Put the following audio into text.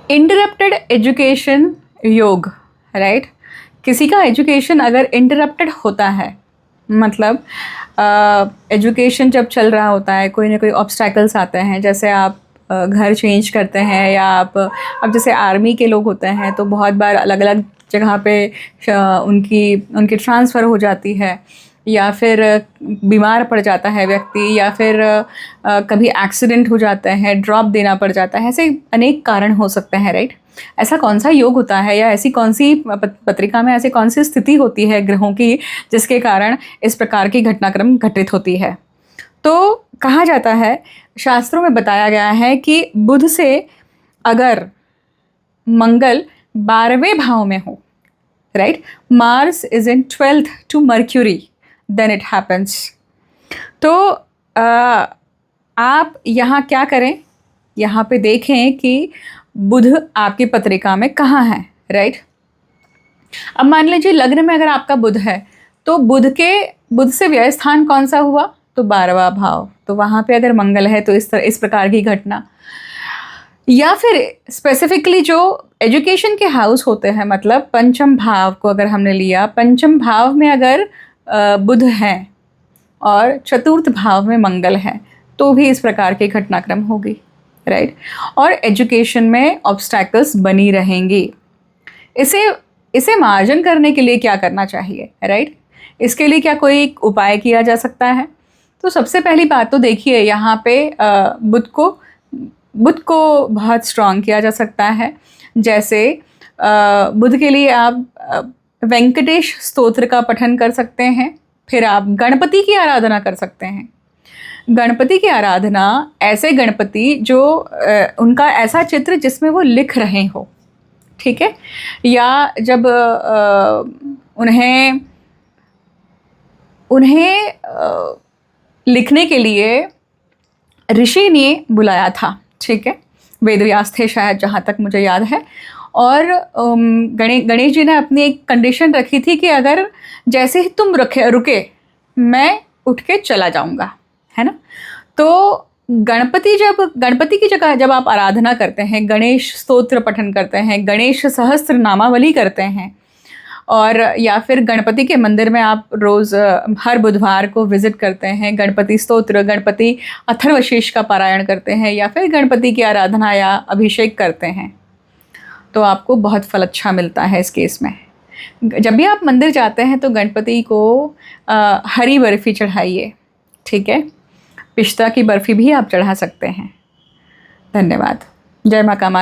Interrupted education योग, right. किसी का एजुकेशन अगर इंटरप्टेड होता है, मतलब एजुकेशन जब चल रहा होता है, कोई ना कोई ऑब्स्टैकल्स आते हैं, जैसे आप घर चेंज करते हैं, या आप अब जैसे आर्मी के लोग होते हैं तो बहुत बार अलग अलग जगह पे उनकी ट्रांसफ़र हो जाती है, या फिर बीमार पड़ जाता है व्यक्ति, या फिर कभी एक्सीडेंट हो जाता है, ड्रॉप देना पड़ जाता है, ऐसे अनेक कारण हो सकते हैं, राइट। ऐसा कौन सा योग होता है, या ऐसी कौन सी पत्रिका में ऐसी कौन सी स्थिति होती है ग्रहों की जिसके कारण इस प्रकार की घटनाक्रम घटित होती है? तो कहा जाता है, शास्त्रों में बताया गया है कि बुध से अगर मंगल 12वें भाव में हो, right, Mars is in 12th to Mercury, then it happens. तो आप यहाँ क्या करें, यहाँ पे देखें कि बुध आपकी पत्रिका में कहाँ है, राइट। अब मान लीजिए लग्न में अगर आपका बुध है, तो बुध से व्यय स्थान कौन सा हुआ, तो 12वां भाव, तो वहाँ पे अगर मंगल है तो इस प्रकार की घटना। या फिर स्पेसिफिकली जो एजुकेशन के हाउस होते हैं, मतलब पंचम भाव को अगर हमने लिया, पंचम भाव में अगर बुध है और चतुर्थ भाव में मंगल है, तो भी इस प्रकार के घटनाक्रम होगी, राइट। और एजुकेशन में ऑब्स्टैकल्स बनी रहेंगी। इसे मार्जन करने के लिए क्या करना चाहिए, राइट। इसके लिए क्या कोई उपाय किया जा सकता है? तो सबसे पहली बात तो देखिए, यहाँ पे बुध को बहुत स्ट्रॉन्ग किया जा सकता है। जैसे बुध के लिए आप वेंकटेश स्तोत्र का पठन कर सकते हैं। फिर आप गणपति की आराधना कर सकते हैं। गणपति की आराधना, ऐसे गणपति जो उनका ऐसा चित्र जिसमें वो लिख रहे हो, ठीक है, या जब उन्हें लिखने के लिए ऋषि ने बुलाया था, ठीक है, वेदव्यास थे शायद, जहाँ तक मुझे याद है। और गणेश जी ने अपनी एक कंडीशन रखी थी कि अगर जैसे ही तुम रुके मैं उठ के चला जाऊंगा, है ना। तो गणपति की जगह जब आप आराधना करते हैं, गणेश स्तोत्र पठन करते हैं, गणेश सहस्त्र नामावली करते हैं, और या फिर गणपति के मंदिर में आप रोज़ हर बुधवार को विज़िट करते हैं, गणपति स्तोत्र, गणपति अथर्वशीष का पारायण करते हैं, या फिर गणपति की आराधना या अभिषेक करते हैं, तो आपको बहुत फल अच्छा मिलता है इस केस में। जब भी आप मंदिर जाते हैं तो गणपति को हरी बर्फ़ी चढ़ाइए, ठीक है। पिस्ता की बर्फ़ी भी आप चढ़ा सकते हैं। धन्यवाद। जय माँ कामाख्या।